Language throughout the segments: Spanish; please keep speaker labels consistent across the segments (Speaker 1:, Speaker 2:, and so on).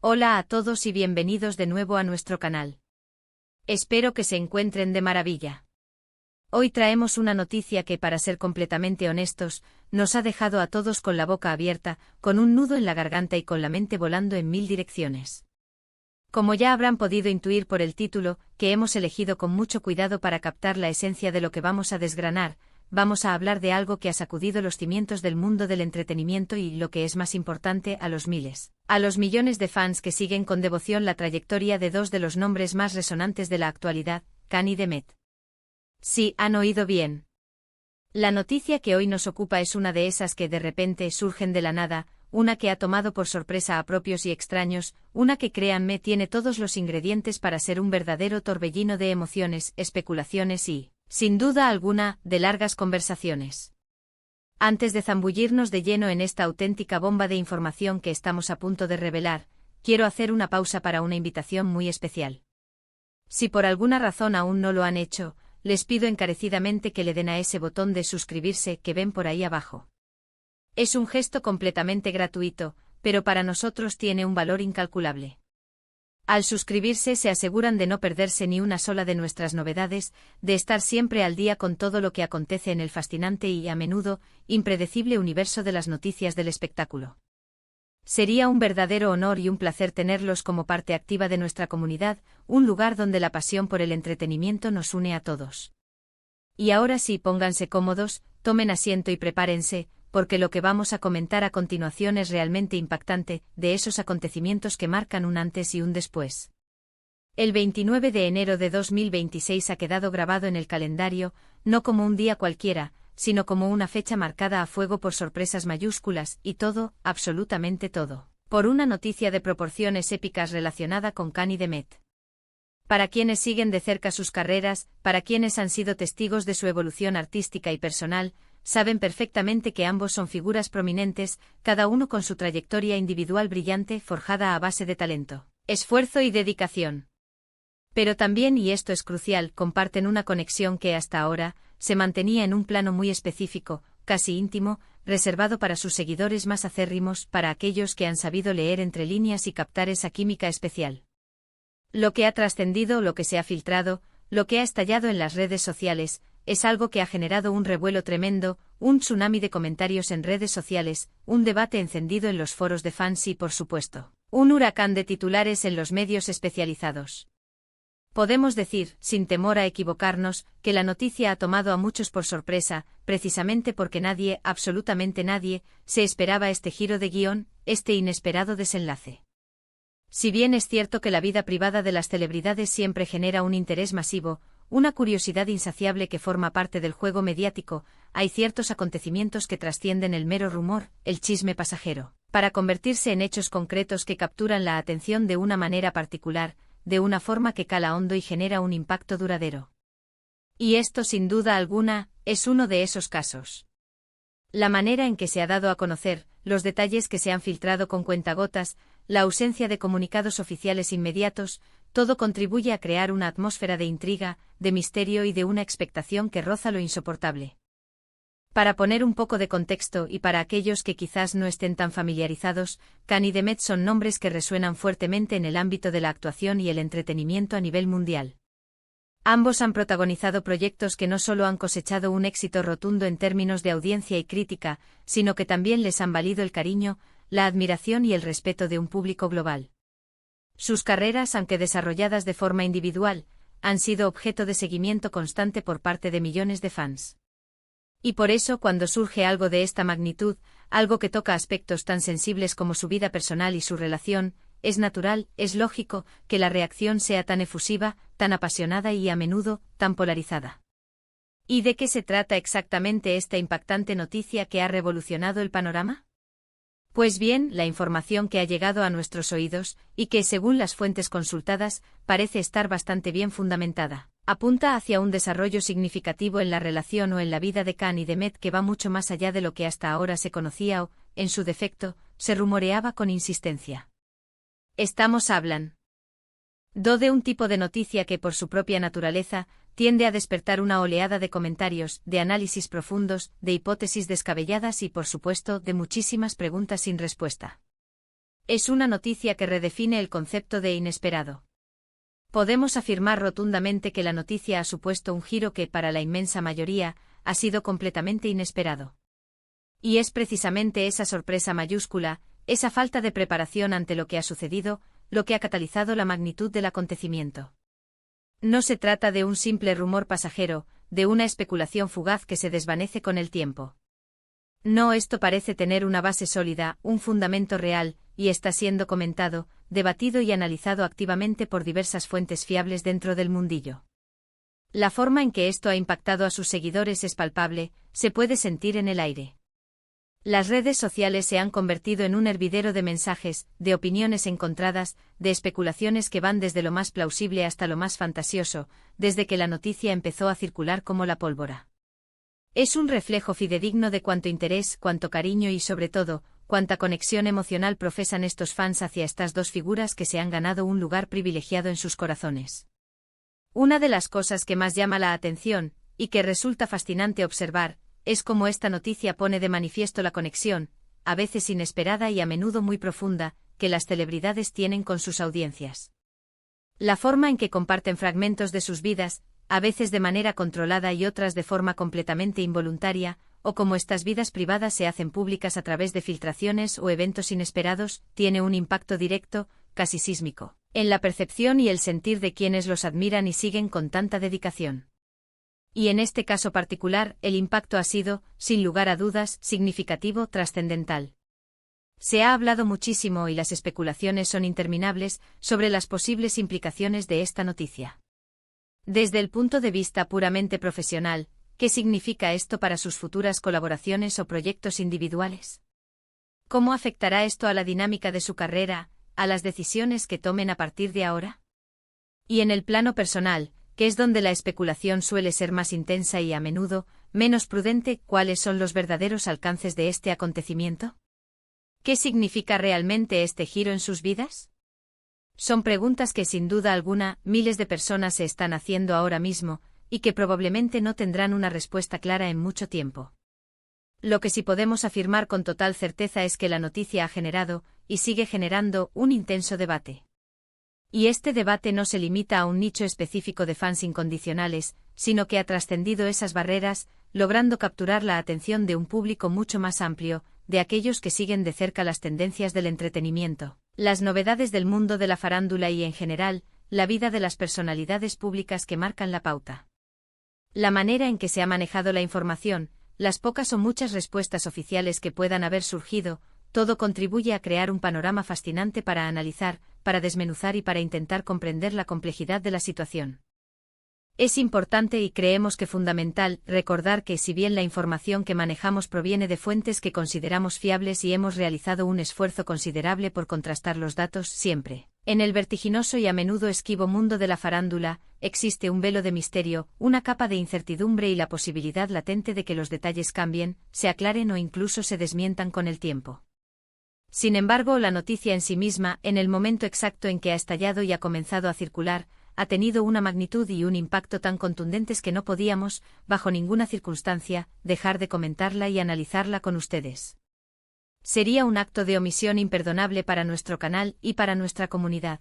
Speaker 1: Hola a todos y bienvenidos de nuevo a nuestro canal. Espero que se encuentren de maravilla. Hoy traemos una noticia que, para ser completamente honestos, nos ha dejado a todos con la boca abierta, con un nudo en la garganta y con la mente volando en mil direcciones. Como ya habrán podido intuir por el título, que hemos elegido con mucho cuidado para captar la esencia de lo que vamos a desgranar, vamos a hablar de algo que ha sacudido los cimientos del mundo del entretenimiento y, lo que es más importante, a los millones de fans que siguen con devoción la trayectoria de dos de los nombres más resonantes de la actualidad, Khan y Demet. Sí, han oído bien. La noticia que hoy nos ocupa es una de esas que de repente surgen de la nada, una que ha tomado por sorpresa a propios y extraños, una que, créanme, tiene todos los ingredientes para ser un verdadero torbellino de emociones, especulaciones y, sin duda alguna, de largas conversaciones. Antes de zambullirnos de lleno en esta auténtica bomba de información que estamos a punto de revelar, quiero hacer una pausa para una invitación muy especial. Si por alguna razón aún no lo han hecho, les pido encarecidamente que le den a ese botón de suscribirse que ven por ahí abajo. Es un gesto completamente gratuito, pero para nosotros tiene un valor incalculable. Al suscribirse se aseguran de no perderse ni una sola de nuestras novedades, de estar siempre al día con todo lo que acontece en el fascinante y, a menudo, impredecible universo de las noticias del espectáculo. Sería un verdadero honor y un placer tenerlos como parte activa de nuestra comunidad, un lugar donde la pasión por el entretenimiento nos une a todos. Y ahora sí, pónganse cómodos, tomen asiento y prepárense, porque lo que vamos a comentar a continuación es realmente impactante, de esos acontecimientos que marcan un antes y un después. El 29 de enero de 2026 ha quedado grabado en el calendario, no como un día cualquiera, sino como una fecha marcada a fuego por sorpresas mayúsculas, y todo, absolutamente todo, por una noticia de proporciones épicas relacionada con Khan y Demet. Para quienes siguen de cerca sus carreras, para quienes han sido testigos de su evolución artística y personal, saben perfectamente que ambos son figuras prominentes, cada uno con su trayectoria individual brillante, forjada a base de talento, esfuerzo y dedicación. Pero también, y esto es crucial, comparten una conexión que hasta ahora se mantenía en un plano muy específico, casi íntimo, reservado para sus seguidores más acérrimos, para aquellos que han sabido leer entre líneas y captar esa química especial. Lo que ha trascendido, lo que se ha filtrado, lo que ha estallado en las redes sociales, es algo que ha generado un revuelo tremendo, un tsunami de comentarios en redes sociales, un debate encendido en los foros de fans y, por supuesto, un huracán de titulares en los medios especializados. Podemos decir, sin temor a equivocarnos, que la noticia ha tomado a muchos por sorpresa, precisamente porque nadie, absolutamente nadie, se esperaba este giro de guión, este inesperado desenlace. Si bien es cierto que la vida privada de las celebridades siempre genera un interés masivo, una curiosidad insaciable que forma parte del juego mediático, hay ciertos acontecimientos que trascienden el mero rumor, el chisme pasajero, para convertirse en hechos concretos que capturan la atención de una manera particular, de una forma que cala hondo y genera un impacto duradero. Y esto, sin duda alguna, es uno de esos casos. La manera en que se ha dado a conocer, los detalles que se han filtrado con cuentagotas, la ausencia de comunicados oficiales inmediatos, todo contribuye a crear una atmósfera de intriga, de misterio y de una expectación que roza lo insoportable. Para poner un poco de contexto y para aquellos que quizás no estén tan familiarizados, Khan y Demet son nombres que resuenan fuertemente en el ámbito de la actuación y el entretenimiento a nivel mundial. Ambos han protagonizado proyectos que no solo han cosechado un éxito rotundo en términos de audiencia y crítica, sino que también les han valido el cariño, la admiración y el respeto de un público global. Sus carreras, aunque desarrolladas de forma individual, han sido objeto de seguimiento constante por parte de millones de fans. Y por eso, cuando surge algo de esta magnitud, algo que toca aspectos tan sensibles como su vida personal y su relación, es natural, es lógico, que la reacción sea tan efusiva, tan apasionada y, a menudo, tan polarizada. ¿Y de qué se trata exactamente esta impactante noticia que ha revolucionado el panorama? Pues bien, la información que ha llegado a nuestros oídos, y que, según las fuentes consultadas, parece estar bastante bien fundamentada, apunta hacia un desarrollo significativo en la relación o en la vida de Khan y Demet que va mucho más allá de lo que hasta ahora se conocía o, en su defecto, se rumoreaba con insistencia. Estamos hablando de un tipo de noticia que, por su propia naturaleza, tiende a despertar una oleada de comentarios, de análisis profundos, de hipótesis descabelladas y, por supuesto, de muchísimas preguntas sin respuesta. Es una noticia que redefine el concepto de inesperado. Podemos afirmar rotundamente que la noticia ha supuesto un giro que, para la inmensa mayoría, ha sido completamente inesperado. Y es precisamente esa sorpresa mayúscula, esa falta de preparación ante lo que ha sucedido, lo que ha catalizado la magnitud del acontecimiento. No se trata de un simple rumor pasajero, de una especulación fugaz que se desvanece con el tiempo. No, esto parece tener una base sólida, un fundamento real, y está siendo comentado, debatido y analizado activamente por diversas fuentes fiables dentro del mundillo. La forma en que esto ha impactado a sus seguidores es palpable, se puede sentir en el aire. Las redes sociales se han convertido en un hervidero de mensajes, de opiniones encontradas, de especulaciones que van desde lo más plausible hasta lo más fantasioso, desde que la noticia empezó a circular como la pólvora. Es un reflejo fidedigno de cuánto interés, cuánto cariño y, sobre todo, cuánta conexión emocional profesan estos fans hacia estas dos figuras que se han ganado un lugar privilegiado en sus corazones. Una de las cosas que más llama la atención, y que resulta fascinante observar, es cómo esta noticia pone de manifiesto la conexión, a veces inesperada y a menudo muy profunda, que las celebridades tienen con sus audiencias. La forma en que comparten fragmentos de sus vidas, a veces de manera controlada y otras de forma completamente involuntaria, o cómo estas vidas privadas se hacen públicas a través de filtraciones o eventos inesperados, tiene un impacto directo, casi sísmico, en la percepción y el sentir de quienes los admiran y siguen con tanta dedicación. Y en este caso particular, el impacto ha sido, sin lugar a dudas, significativo, trascendental. Se ha hablado muchísimo y las especulaciones son interminables sobre las posibles implicaciones de esta noticia. Desde el punto de vista puramente profesional, ¿qué significa esto para sus futuras colaboraciones o proyectos individuales? ¿Cómo afectará esto a la dinámica de su carrera, a las decisiones que tomen a partir de ahora? Y en el plano personal, que es donde la especulación suele ser más intensa y a menudo, menos prudente, ¿cuáles son los verdaderos alcances de este acontecimiento? ¿Qué significa realmente este giro en sus vidas? Son preguntas que sin duda alguna miles de personas se están haciendo ahora mismo, y que probablemente no tendrán una respuesta clara en mucho tiempo. Lo que sí podemos afirmar con total certeza es que la noticia ha generado, y sigue generando, un intenso debate. Y este debate no se limita a un nicho específico de fans incondicionales, sino que ha trascendido esas barreras, logrando capturar la atención de un público mucho más amplio, de aquellos que siguen de cerca las tendencias del entretenimiento, las novedades del mundo de la farándula y, en general, la vida de las personalidades públicas que marcan la pauta. La manera en que se ha manejado la información, las pocas o muchas respuestas oficiales que puedan haber surgido, todo contribuye a crear un panorama fascinante para analizar, para desmenuzar y para intentar comprender la complejidad de la situación. Es importante y creemos que fundamental recordar que si bien la información que manejamos proviene de fuentes que consideramos fiables y hemos realizado un esfuerzo considerable por contrastar los datos, siempre, en el vertiginoso y a menudo esquivo mundo de la farándula, existe un velo de misterio, una capa de incertidumbre y la posibilidad latente de que los detalles cambien, se aclaren o incluso se desmientan con el tiempo. Sin embargo, la noticia en sí misma, en el momento exacto en que ha estallado y ha comenzado a circular, ha tenido una magnitud y un impacto tan contundentes que no podíamos, bajo ninguna circunstancia, dejar de comentarla y analizarla con ustedes. Sería un acto de omisión imperdonable para nuestro canal y para nuestra comunidad.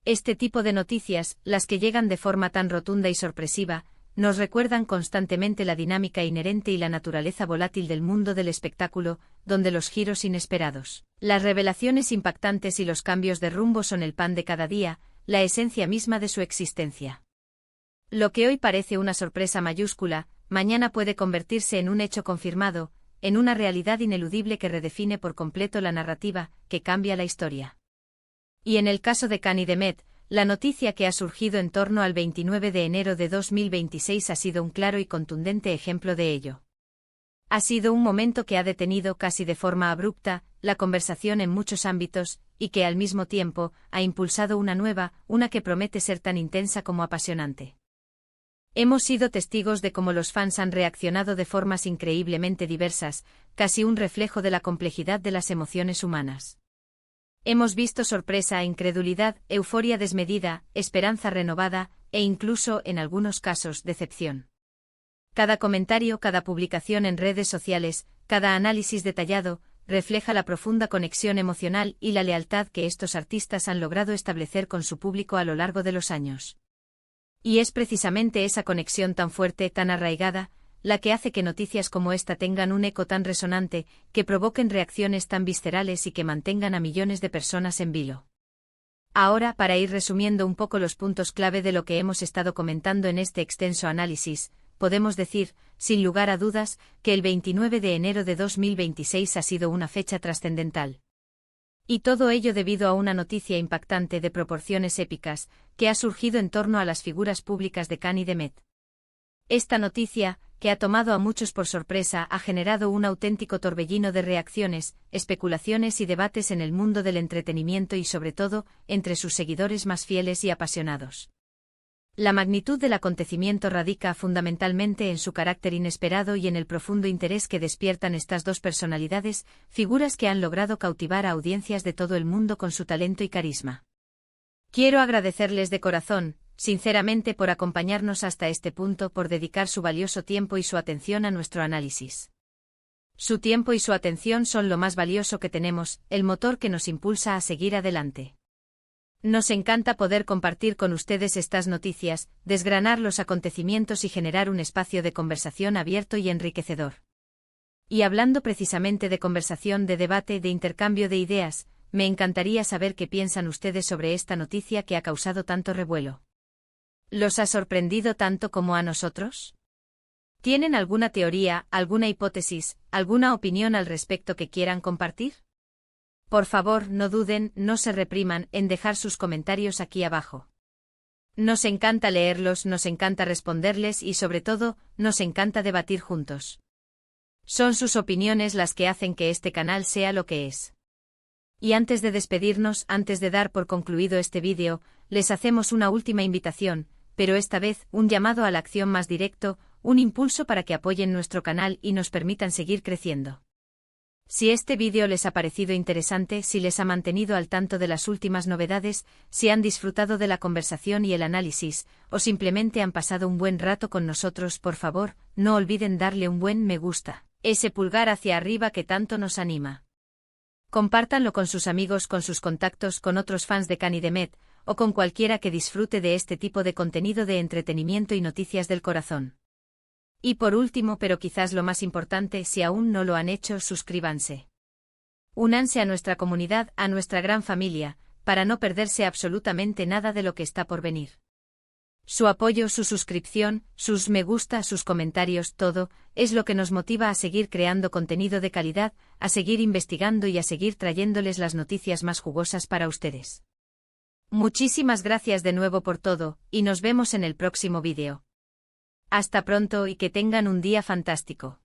Speaker 1: Este tipo de noticias, las que llegan de forma tan rotunda y sorpresiva, nos recuerdan constantemente la dinámica inherente y la naturaleza volátil del mundo del espectáculo, donde los giros inesperados, las revelaciones impactantes y los cambios de rumbo son el pan de cada día, la esencia misma de su existencia. Lo que hoy parece una sorpresa mayúscula, mañana puede convertirse en un hecho confirmado, en una realidad ineludible que redefine por completo la narrativa, que cambia la historia. Y en el caso de Kanye de Met, la noticia que ha surgido en torno al 29 de enero de 2026 ha sido un claro y contundente ejemplo de ello. Ha sido un momento que ha detenido casi de forma abrupta la conversación en muchos ámbitos, y que al mismo tiempo ha impulsado una nueva, una que promete ser tan intensa como apasionante. Hemos sido testigos de cómo los fans han reaccionado de formas increíblemente diversas, casi un reflejo de la complejidad de las emociones humanas. Hemos visto sorpresa, incredulidad, euforia desmedida, esperanza renovada, e incluso, en algunos casos, decepción. Cada comentario, cada publicación en redes sociales, cada análisis detallado, refleja la profunda conexión emocional y la lealtad que estos artistas han logrado establecer con su público a lo largo de los años. Y es precisamente esa conexión tan fuerte, tan arraigada, la que hace que noticias como esta tengan un eco tan resonante, que provoquen reacciones tan viscerales y que mantengan a millones de personas en vilo. Ahora, para ir resumiendo un poco los puntos clave de lo que hemos estado comentando en este extenso análisis, podemos decir, sin lugar a dudas, que el 29 de enero de 2026 ha sido una fecha trascendental. Y todo ello debido a una noticia impactante de proporciones épicas, que ha surgido en torno a las figuras públicas de Khan y de Met. Esta noticia, que ha tomado a muchos por sorpresa, ha generado un auténtico torbellino de reacciones, especulaciones y debates en el mundo del entretenimiento y sobre todo, entre sus seguidores más fieles y apasionados. La magnitud del acontecimiento radica fundamentalmente en su carácter inesperado y en el profundo interés que despiertan estas dos personalidades, figuras que han logrado cautivar a audiencias de todo el mundo con su talento y carisma. Quiero agradecerles de corazón, sinceramente, por acompañarnos hasta este punto, por dedicar su valioso tiempo y su atención a nuestro análisis. Su tiempo y su atención son lo más valioso que tenemos, el motor que nos impulsa a seguir adelante. Nos encanta poder compartir con ustedes estas noticias, desgranar los acontecimientos y generar un espacio de conversación abierto y enriquecedor. Y hablando precisamente de conversación, de debate, de intercambio de ideas, me encantaría saber qué piensan ustedes sobre esta noticia que ha causado tanto revuelo. ¿Los ha sorprendido tanto como a nosotros? ¿Tienen alguna teoría, alguna hipótesis, alguna opinión al respecto que quieran compartir? Por favor, no duden, no se repriman en dejar sus comentarios aquí abajo. Nos encanta leerlos, nos encanta responderles y sobre todo, nos encanta debatir juntos. Son sus opiniones las que hacen que este canal sea lo que es. Y antes de despedirnos, antes de dar por concluido este vídeo, les hacemos una última invitación, pero esta vez un llamado a la acción más directo, un impulso para que apoyen nuestro canal y nos permitan seguir creciendo. Si este vídeo les ha parecido interesante, si les ha mantenido al tanto de las últimas novedades, si han disfrutado de la conversación y el análisis, o simplemente han pasado un buen rato con nosotros, por favor, no olviden darle un buen me gusta, ese pulgar hacia arriba que tanto nos anima. Compártanlo con sus amigos, con sus contactos, con otros fans de Khan y de Met, o con cualquiera que disfrute de este tipo de contenido de entretenimiento y noticias del corazón. Y por último, pero quizás lo más importante, si aún no lo han hecho, suscríbanse. Únanse a nuestra comunidad, a nuestra gran familia, para no perderse absolutamente nada de lo que está por venir. Su apoyo, su suscripción, sus me gusta, sus comentarios, todo, es lo que nos motiva a seguir creando contenido de calidad, a seguir investigando y a seguir trayéndoles las noticias más jugosas para ustedes. Muchísimas gracias de nuevo por todo, y nos vemos en el próximo vídeo. Hasta pronto y que tengan un día fantástico.